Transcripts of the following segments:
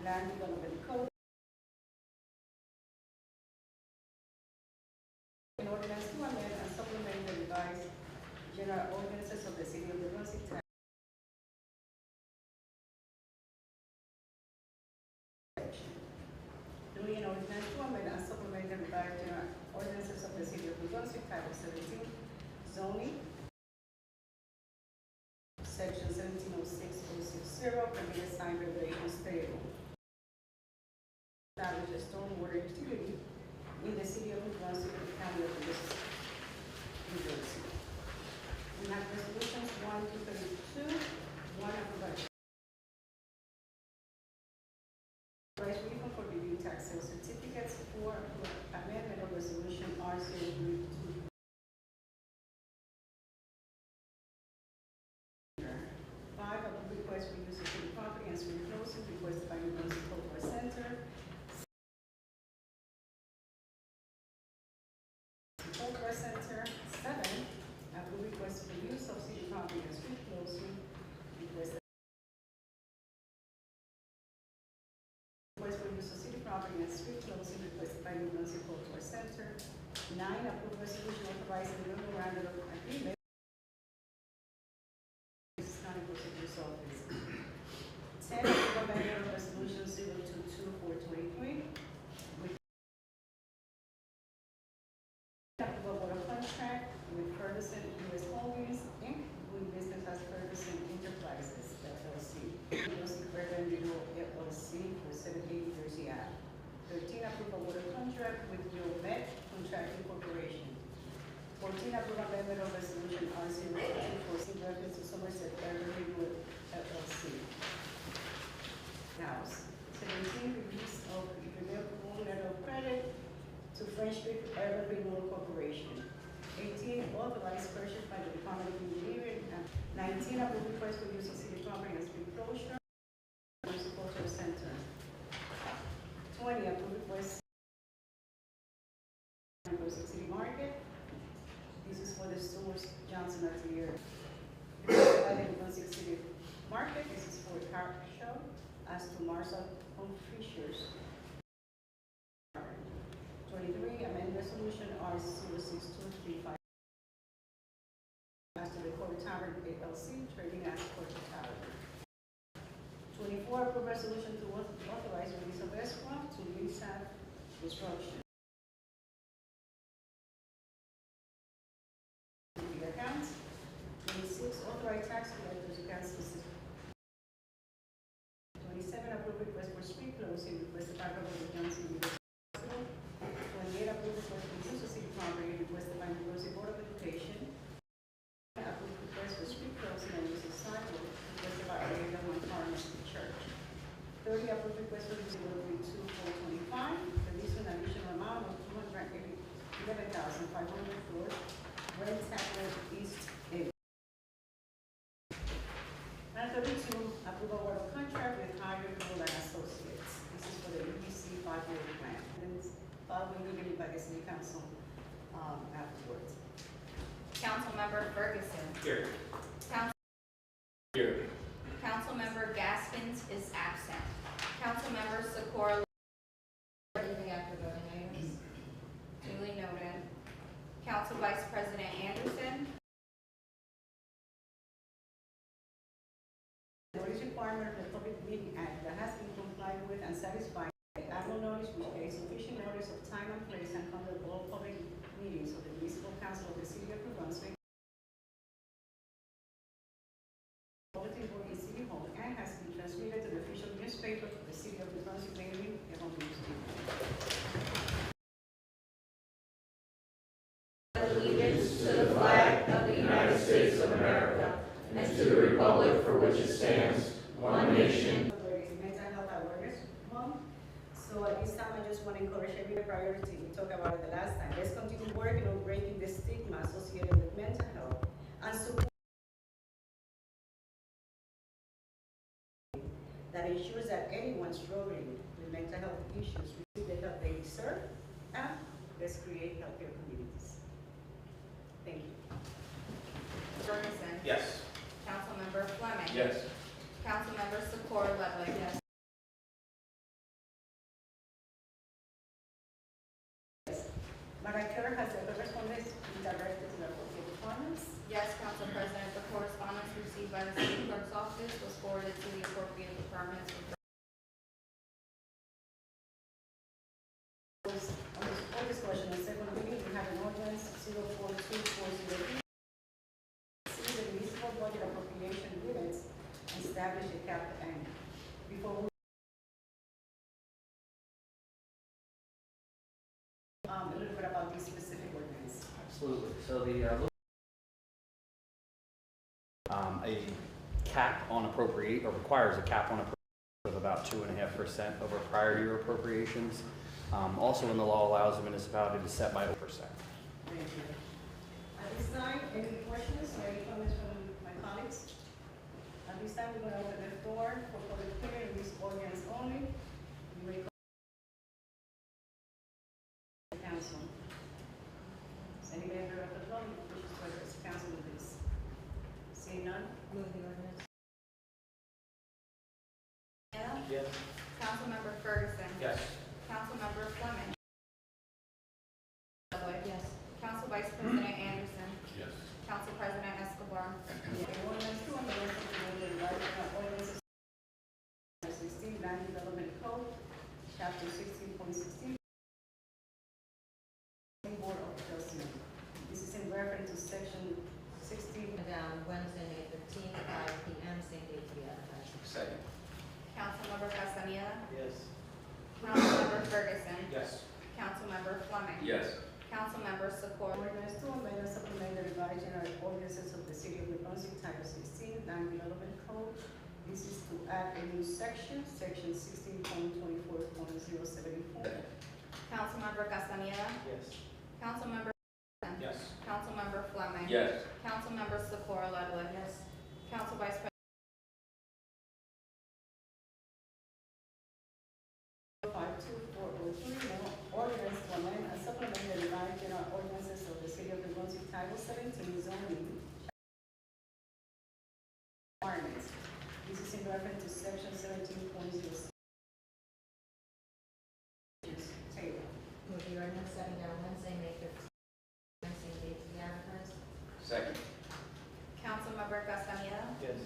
Land Development Code. An ordinance to amend and supplement the revised general ordinances of the city of Brunswick. Doing an ordinance to amend and supplement the revised general ordinances of the city of Brunswick, Title 17, zoning. Section 1706.060, permitted sign regulations payable. Establish a stormwater utility in the city of New Brunswick and the county of New Jersey. We have resolutions 1 to 32, 1 approved. Price refund for review tax sale certificates, 4 amendment of resolution R032. 5 approve request for use of city property and street closing requested by New Brunswick Cultural Center. Center. 7, approve request for use of city property and street closing requested. Request for use of city property and street closing requested by New Brunswick Cultural Center. 9, approve resolution authorizing the memorandum of agreement. This is not a procedure's office. 10, approve amendment of resolution 022423. Contract with Ferguson U.S. Holdings, Inc., doing business as Ferguson Enterprises, LLC. Brunswick Urban Renewal, LLC, for 780 Jersey Ave. 13, approve a water contract with Met Contracting Corporation. 14, approve amendment of resolution R024 reference to Somerset Urban Renewal, LLC. House. 17, release of irrevocable letter of credit to Brunswick Urban Renewal Corporation. 18, authorized purchase by the Department of Engineering. 19, approve request for use of city property and street closure. Cultural Center. 20, approve request for City Market. This is for the stores Johnson Atelier. By the Brunswick City Market. This is for car show. As to Marshall Home Fishers. 23, amend resolution R06235 as to the Court Tavern LLC, trading as Court Tavern. 24, approve resolution to authorize release of escrow to Lisa Construction. The accounts. 26, authorize tax collectors accounts. 27, approve request for street closing requested by Robert Johnson. 28, approve request for use of city property requested by New Jersey Board of Education. Approve request for street closing and use of sidewalk requested by Area 1 Pharmacy Church. 30, approve request for use of delivery 2425. Release an additional amount of $211,500 for Red Tablet East A. And 32, approve a water contract with Hydro Gold and Associates. This is for the EPC 5-year plan. Will be given by the City Council afterwards. Councilmember Ferguson. Here. Here. Councilmember Gaskins is absent. Councilmember Sikora. Anything after voting items? Duly noted. Council Vice President Anderson. Notice requirement of the Public Meeting Act that has been complied with and satisfied. Annual notice which takes sufficient notice of time and place and conduct all public meetings of the Municipal Council of the City of New Brunswick. Bulletin board in City Hall and has been transmitted to the official newspaper of the City of New Brunswick daily, the Home Newspaper. Allegiance to the flag of the United States of America and to the republic for which it stands, one nation. Mental health awareness month. So at this time, I just want to encourage every priority, we talked about it the last time, let's continue working on breaking the stigma associated with mental health and support that ensures that anyone struggling with mental health issues receive the help they deserve, and let's create healthier communities. Thank you. Ferguson. Yes. Councilmember Fleming. Yes. Councilmember Socorro Ludwig. Yes. Madam Clerk, has the correspondence been directed to the appropriate departments? Yes, Council President, the correspondence received by the city clerk's office was forwarded to the appropriate departments. On this question, on second reading, we have an ordinance 042403. See the municipal budget appropriation limits and establish a cap and before we a little bit about this specific ordinance. Absolutely. So the a cap on appropriate, or requires a cap on appropriation of about 2.5% over prior year appropriations. Also, in the law allows the municipality to set by 0%. Thank you. At this time, any questions or any comments from my colleagues? At this time, we're going to open the floor for public hearing on this ordinance only. You may call the council. Is any member of the public wishes to address the council with this? Seeing none? Move the ordinance. Yes. Councilmember Ferguson. Yes. Councilmember Fleming. Ludwig. Yes. Council Vice President Anderson. Yes. Council President Escobar. Ordinance 2 on the list of the ordinances 16 Land Development Code, Chapter 16.16. Board of Adjustment. This is in reference to Section 16. Down Wednesday, May 15th, 5 p.m., same date to be advertised. Second. Councilmember Castaneda. Yes. Councilmember Ferguson. Yes. Councilmember Fleming. Yes. Councilmember Socorro. Ordinance 2 amend and supplement the revised general ordinances of the city of New Brunswick, Title 16, Land Development Code. This is to add a new section, Section 16.24.074. Councilmember Castaneda. Yes. Councilmember Ferguson. Yes. Councilmember Fleming. Yes. Councilmember Socorro Ludwig. Yes. Council Vice President. 52403, ordinance to amend and supplement the revised general ordinances of the city of New Brunswick, Title 17, zoning requirements. This is in reference to Section 17.06. Table. Move the ordinance setting down Wednesday, May 15th, same date to be advertised. Second. Councilmember Castaneda. Yes.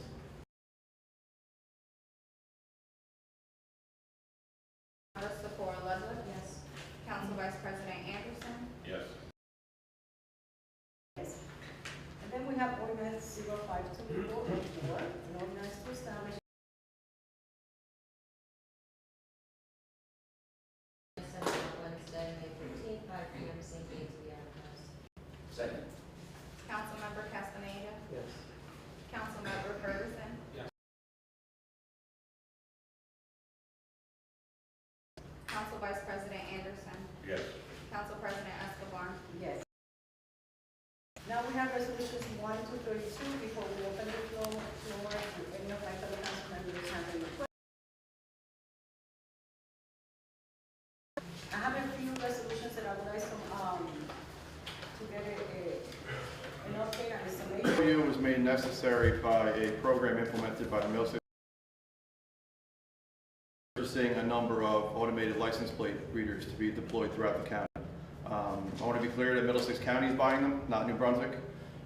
Councilmember Socorro Ludwig. Yes. Council Vice President Anderson. Yes. Yes. And then we have ordinance 052404, an ordinance to establish Setting down Wednesday, May 15th, 5 p.m., same date to be advertised. Second. Councilmember Castaneda. Yes. Councilmember Ferguson. Yes. Council Vice President Anderson. Yes. Council President Escobar. yes. Now we have resolutions 1 to 32. Before we open the floor to any of my fellow council members have any questions. I have a few resolutions that I would like to get an update on estimation. Review was made necessary by a program implemented by the Middlesex, purchasing a number of automated license plate readers to be deployed throughout the county. I want to be clear that Middlesex County is buying them, not New Brunswick,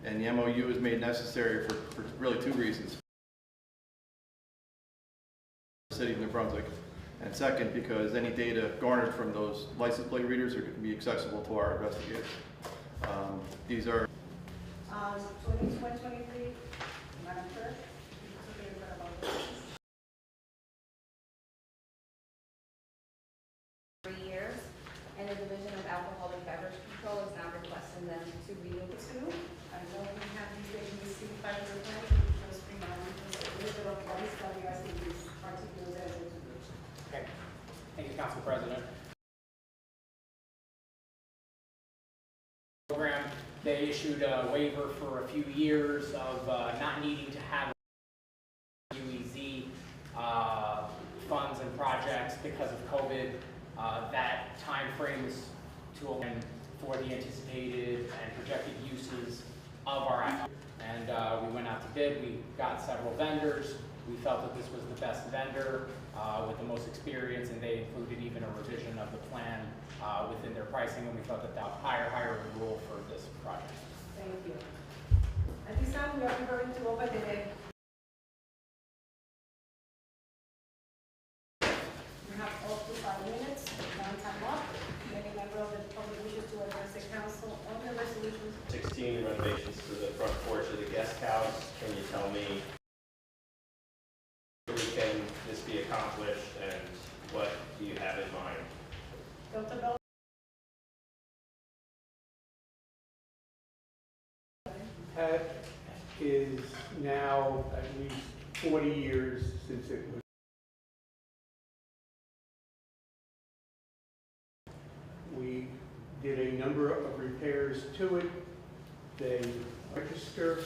and the MOU is made necessary for really 2 reasons. The city of New Brunswick, and second, because any data garnered from those license plate readers are going to be accessible to our investigators. These are 2023, Madam Clerk, you can talk a little bit about this. 3 years, and the Division of Alcoholic Beverage Control is now requesting them to renew the 2, I know we have these agencies, 500 plans, just remind me, just a little bit of what is that we are asking these particulars as to do. Okay. Thank you, Council President. program. They issued a waiver for a few years of not needing to have UEZ funds and projects because of COVID. That time frame is to open for the anticipated and projected uses of our app. And we went out to bid. We got several vendors. We felt that this was the best vendor with the most experience, and they included even a revision of the plan within their pricing, and we felt that that higher rule for this project. Thank you. At this time, we are going to open the bid. We have up to 5 minutes, one time up. Any member of the public wishes to address the council on the resolutions? 16 renovations to the front porch of the guest house. Can you tell me how can this be accomplished and what do you have in mind? Dr. Bell? That is now at least 40 years since it was. We did a number of repairs to it. They register.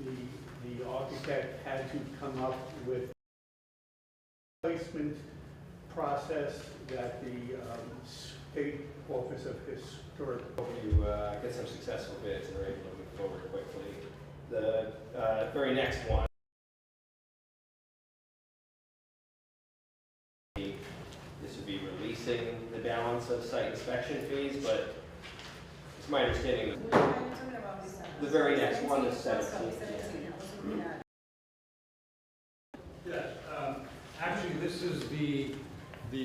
The architect had to come up with a placement process that the State Office of Historic. Hope you get some successful bids and are able to move forward quickly. The very next one. This would be releasing the balance of site inspection fees, but it's my understanding the very next one is 17. Yes, actually this is the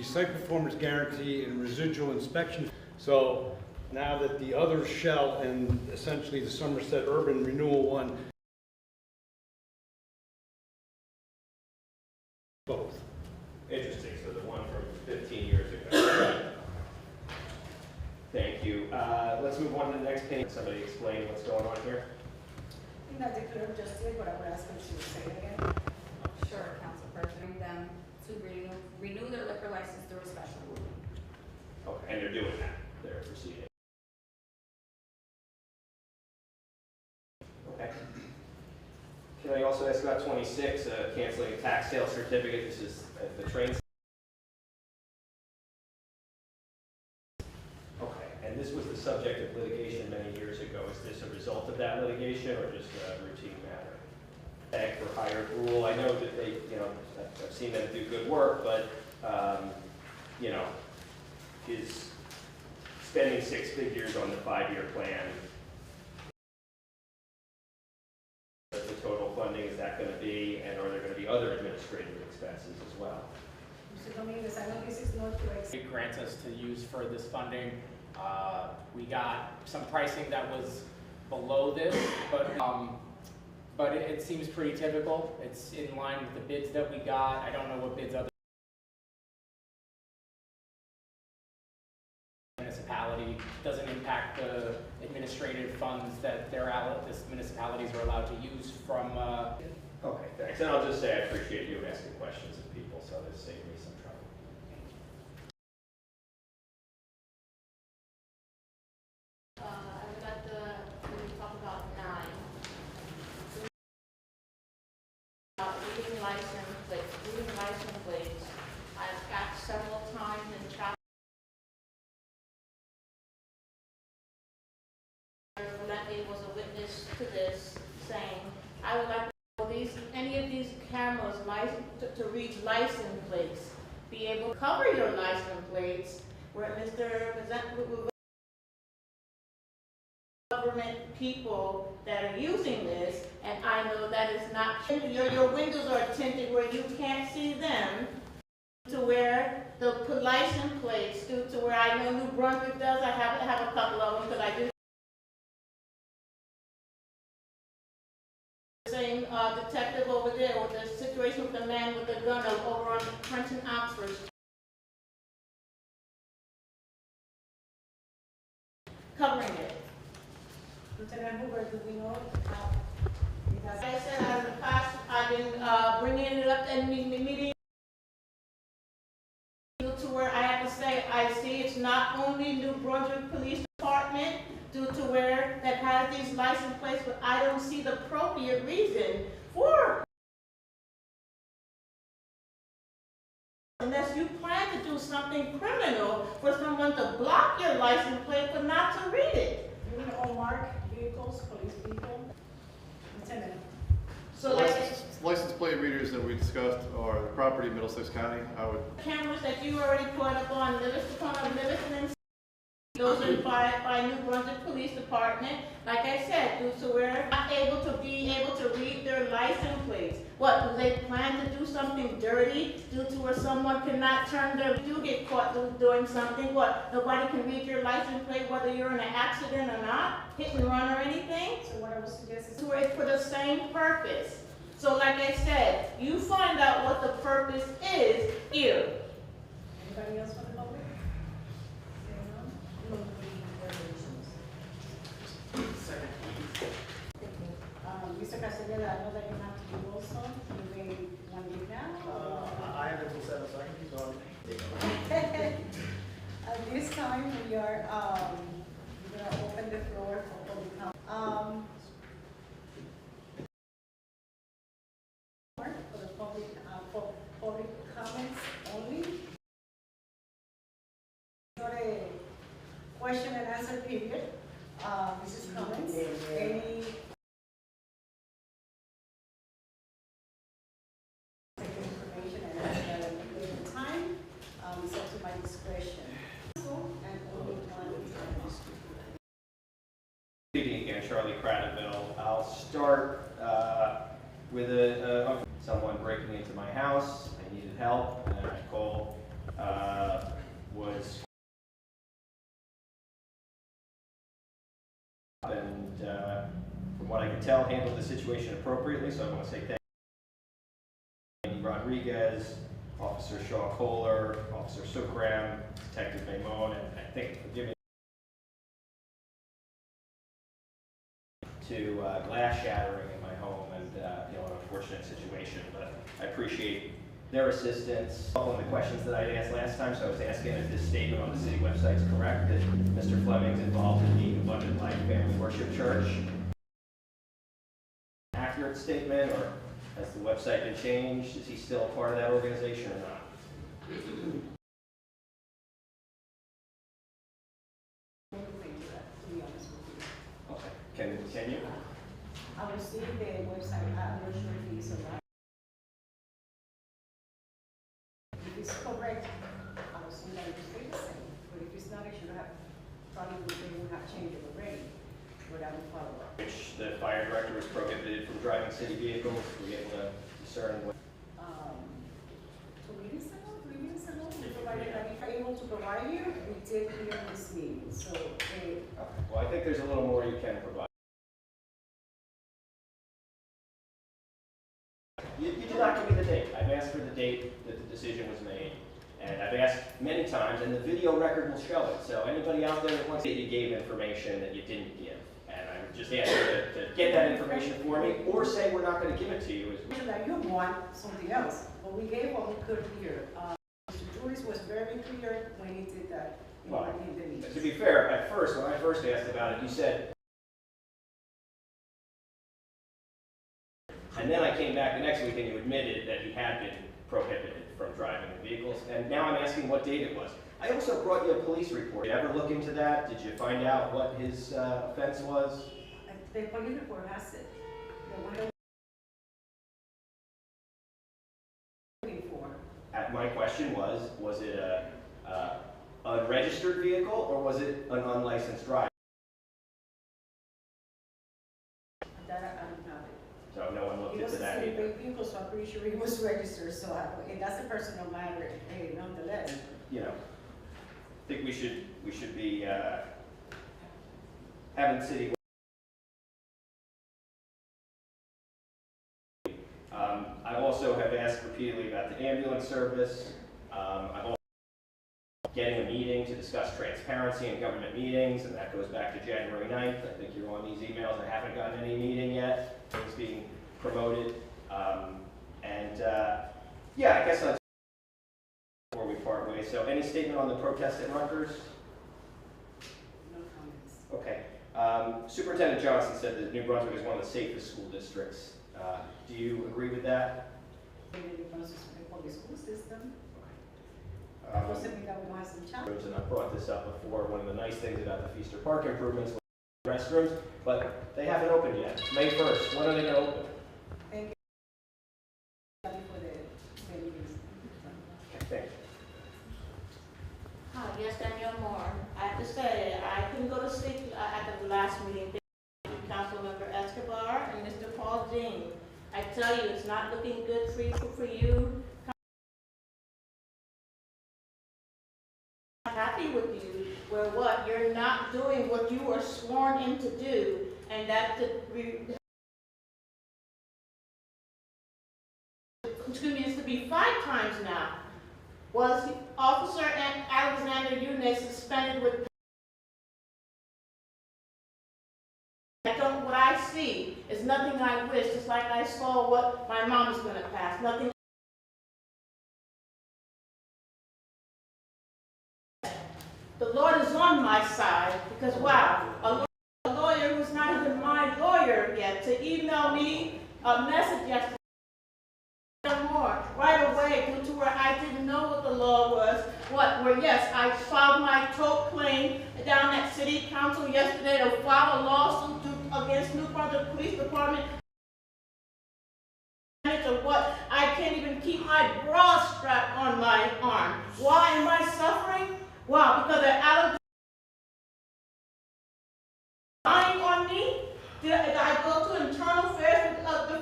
site performance guarantee and residual inspection. So now that the other shell and essentially the Somerset Urban Renewal one, both. Interesting, so the one from 15 years ago. Thank you. Let's move on to the next page. Somebody explain what's going on here. I think that the clerk just did, but I would ask him to say it again. Sure, Council President, them to renew their liquor license through a special ruling. Okay, and they're doing that. They're proceeding. Okay. Can I also ask about 26, canceling a tax sale certificate? This is at the train. Okay, and this was the subject of litigation many years ago. Is this a result of that litigation or just a routine matter? Tag for hired rule. I know that they, I've seen them do good work, but, is spending 6 figures on the 5-year plan, the total funding, is that going to be, and are there going to be other administrative expenses as well? Mr. Dominguez, I know this is not to exceed. It grants us to use for this funding. We got some pricing that was below this, but it seems pretty typical. It's in line with the bids that we got. I don't know what bids other municipality. Doesn't impact the administrative funds that this municipalities are allowed to use from. Okay, thanks. And I'll just say I appreciate you asking questions of people, so this saved me some trouble. I would like to talk about 9. Reading license plates. I've got several times in traffic. Valente was a witness to this, saying, I would like any of these cameras to read license plates, be able to cover your license plates, where Mr. government people that are using this, and I know that is not, your windows are tinted where you can't see them, to where the license plates, to where I know New Brunswick does. I have a couple of them because I do. Same detective over there with the situation with the man with the gun over on French and Oxford. Covering it. Lieutenant Hoover, do we know? Like I said, in the past, I've been bringing it up in meetings to where I have to say, I see it's not only New Brunswick Police Department, due to where these license plates, but I don't see the appropriate reason for. Unless you plan to do something criminal for someone to block your license plate but not to read it. You mean all marked vehicles, police vehicle? Lieutenant. So like License plate readers that we discussed are the property of Middlesex County. I would, cameras that you already put up on Livingston and those are by New Brunswick Police Department. Like I said, due to where not able to read their license plates. What, do they plan to do something dirty due to where someone cannot turn their, you get caught doing something, what, nobody can read your license plate whether you're in an accident or not, hit and run or anything? So what I would suggest is, So it's for the same purpose. So like I said, you find out what the purpose is here. anybody else from the public? Seeing none? Move to the resolutions. Mr. Castellera, I know that you have to do also, you may want to leave now? I have until 7, so I can keep going. At this time, we are, we're gonna open the floor for public comment. For the public, for public comments only. Not a question and answer period. This is comments. Any information and ask that at a later time. It's up to my discretion. And only one. Good evening again, Charlie Cradaville. I'll start with someone breaking into my house. I needed help, and my call was and from what I can tell, handled the situation appropriately. So I want to say thank you, Andy Rodriguez, Officer Shaw Kohler, Officer Sukram, Detective Maimon, and I think forgive me. To glass shattering in my home and an unfortunate situation, but I appreciate their assistance. One of the questions that I asked last time, so I was asking if this statement on the city website is correct, that Mr. Fleming's involved in the Abundant Life Family Worship Church. Accurate statement, or has the website been changed? Is he still part of that organization or not? To be honest with you. Okay, can continue. I will see the website, I'm not sure if it's or not. If it's correct, I will see that it stay the same, but if it's not, it should have, probably they will have changed it already, but I will follow up. Which the fire director was prohibited from driving city vehicles. Were we able to discern what? 2 meetings ago, 3 meetings ago, we provided, if I'm able to provide you, we did here in this meeting, so, Okay. Well, I think there's a little more you can provide. You did not give me the date. I've asked for the date that the decision was made. And I've asked many times, and the video record will show it. So anybody out there that wants that you gave information that you didn't give. And I would just ask you to get that information for me, or say we're not going to give it to you. that you want something else, but we gave what we could here. Mr. Julius was very clear when he did that. Well, in the meeting. to be fair, at first, when I first asked about it, you said, and then I came back the next week and you admitted that he had been prohibited from driving the vehicles, and now I'm asking what date it was. I also brought you a police report. Did you ever look into that? Did you find out what his offense was? The police report has it. The one that we're waiting for. My question was it a unregistered vehicle or was it an unlicensed driver? That I don't have it. So no one looked It was into a that city either. vehicle, so I'm pretty sure he was registered, so and that's a personal matter, nonetheless. You know, I think we should be having city. I also have asked repeatedly about the ambulance service. I've also getting a meeting to discuss transparency in government meetings, and that goes back to January 9th. I think you're on these emails. I haven't gotten any meeting yet. Things being promoted. Yeah, I guess that's before we part ways. So any statement on the protest at Rutgers? No comments. Okay. Superintendent Johnson said that New Brunswick is one of the safest school districts. Do you agree with that? The public school system. Um, Doesn't mean that we don't have some challenges. And I brought this up before, one of the nice things about the Feaster Park improvements was the restrooms, but they haven't opened yet. It's May 1st, when are they gonna open? Thank you. For the venues. Thank you. Hi, yes, Danielle Moore. I have to say, I couldn't go to sleep at the last meeting. Thank you, Councilmember Escobar and Mr. Paul Dean. I tell you, it's not looking good for you. I'm happy with you, where what? You're not doing what you were sworn in to do, and that's continues to be 5 times now. Was Officer Alexander Yunus suspended with what I see is nothing I wish, just like I saw what my mom is going to pass. Nothing. The Lord is on my side because, wow, a lawyer who's not even my lawyer yet to email me a message yesterday more right away due to where I didn't know what the law was. Where yes, I filed my tort claim down at City Council yesterday to file a lawsuit against New Brunswick Police Department. Of what? I can't even keep my bra strap on my arm. Why am I suffering? Wow, because they're lying on me. Did I go to internal affairs with the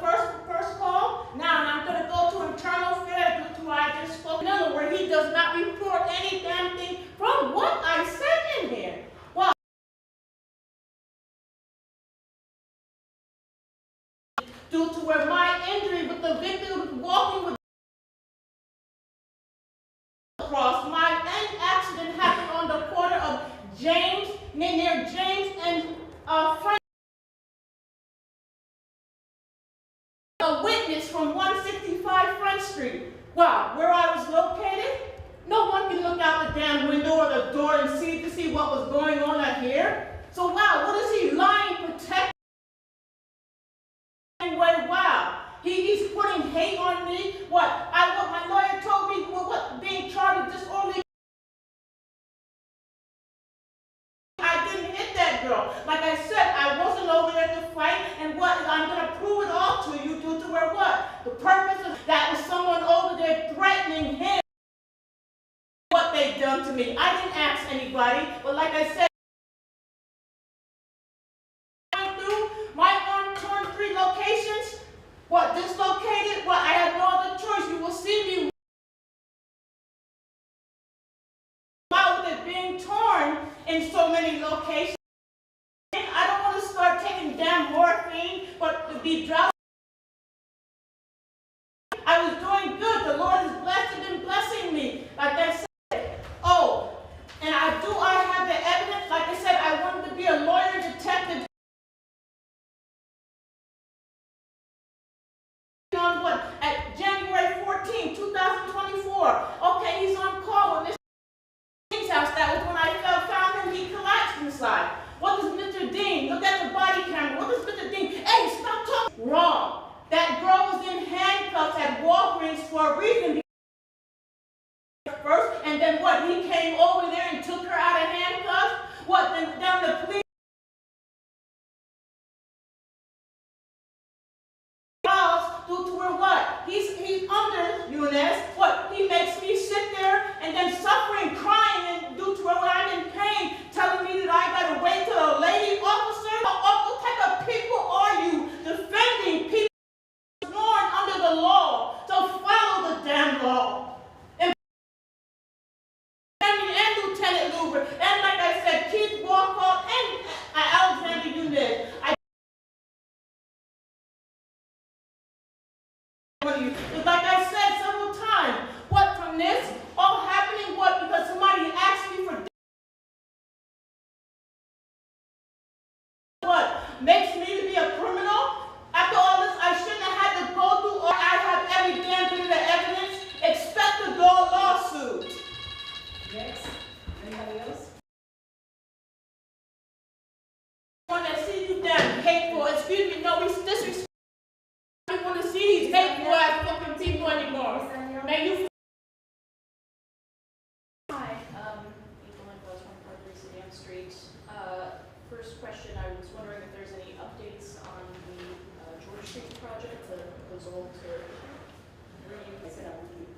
first call? Now I'm going to go to internal affairs due to what I just spoke. No, where he does not report any damn thing from what I said in here. Wow. Due to where my injury with the victim walking with across, my end accident happened on the corner of James, near James and Frank. A witness from 165 Front Street. Wow, where I was located? No one can look out the damn window or the door and see what was going on out here. So wow, what is he lying, protecting? Anyway, wow, he's putting hate on me. What my lawyer told me, what being charged with disorderly. I didn't hit that girl. Like I said, I wasn't over there to fight, and what I'm gonna prove it all to you due to where what? The purpose of that was someone over there threatening him. What they done to me. I didn't ask anybody, but like I said, my arm torn 3 locations. What, dislocated? What, I had no other choice. You will see me while they're being torn in so many locations. I don't want to start taking damn morphine, but to be drowsy. I was doing good. The Lord has been blessing me. Like I said, oh, and I have the evidence. Like I said, I wanted to be a lawyer detective. On what? At January 14, 2024. Okay, he's on call with Mr. Dean's house. That was when I found him. He collapsed inside. What does Mr. Dean? Look at the body camera. What does Mr. Dean? Hey, stop talking. Wrong. That girl was in handcuffs at Walgreens for a reason. First, and then what? He came over there and took her out of handcuffs. What? Then down the police. Due to where what? He's under Yunus. What? He makes me sit there and then suffering, crying, and due to where I'm in pain, telling me that I gotta wait till a lady officer. What type of people are you defending people born under the law? So follow the damn law. And Lieutenant Luber, and like I said, Keith Walcott and Alexander Yunus. Like I said several times, what from this all happening? What because somebody asked me for what makes me to be a criminal? After all this, I shouldn't have had to go through. Or I have every damn bit of the evidence. Expect a lawsuit. Next, anybody else? One that sees people, excuse me, no, we disrespect. I don't want to see these hateful ass fucking people anymore. May you Hi, April Nicholas from 436 Dam Street. First question, I was wondering if there's any updates on the George Street project, the proposal to I said I would keep.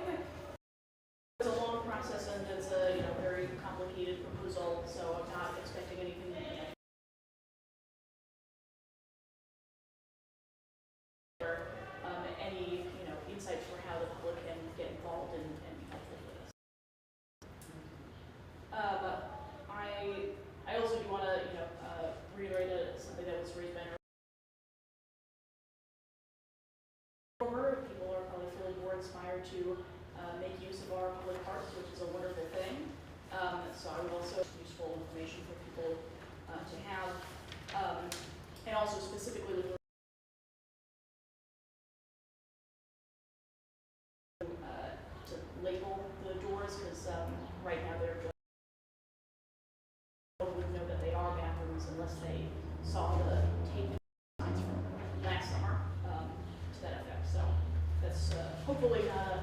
Okay. It's a long process and it's a, very complicated proposal, so I'm not expecting anything. Any, insights for how the public can get involved and be helpful with this. I also do want to, reiterate something that was raised by people are probably feeling more inspired to make use of our public parks, which is a wonderful thing. So I would also useful information for people to have, and also specifically with to label the doors, because right now they're just wouldn't know that they are bathrooms unless they saw the tape signs from last summer to that effect. So that's hopefully not a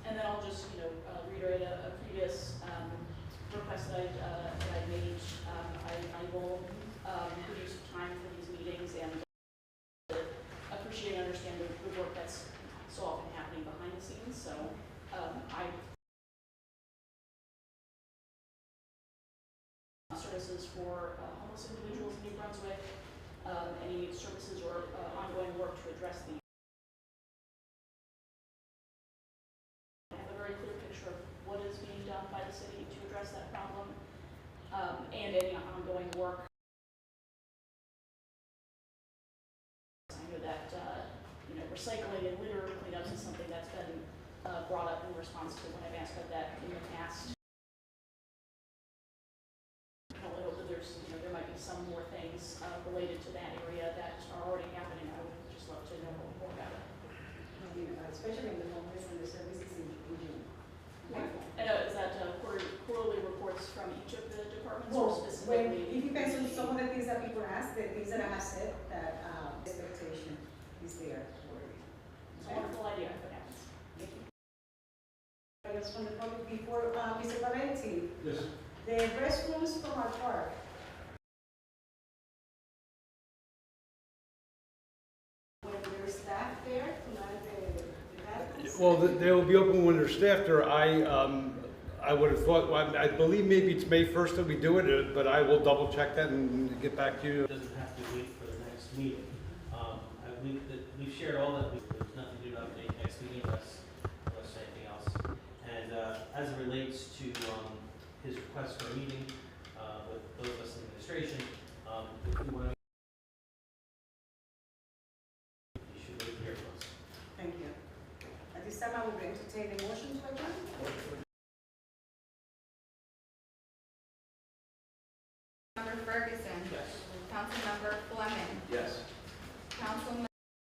and then I'll just reiterate a previous request that I made. I will produce time for these meetings and appreciate and understand the work that's so often happening behind the scenes. So I services for homeless individuals in New Brunswick, any services or ongoing work to address the I have a very clear picture of what is being done by the city to address that problem, and any ongoing work. I know that recycling and litter cleanups is something that's been brought up in response to when I've asked about that in the past. I only hope that there's there might be some more things related to that area that are already happening. I would just love to know more about it. Especially in the homeless and the services in June. And is that quarterly reports from each of the departments, or Well, specifically? it depends on some of the things that people ask, the things that I have said, that expectation is there. It's a wonderful idea if it happens. Thank you. I guess from the public before, Mr. Valenti, Yes. the restrooms from our park. When there's staff there, the bathrooms. Well, they will be open when they're staffed there. I would have thought, well, I believe maybe it's May 1st that we do it, but I will double check that and get back to you. Doesn't have to wait for the next meeting. I believe that we've shared all that. There's nothing to update next meeting unless anything else. And as it relates to his request for a meeting with those of us in administration, if we want to, you should wait here for us. Thank you. At this time, I will entertain a motion to adjourn. Councilmember Ferguson. Yes. Councilmember Fleming. Yes. Councilmember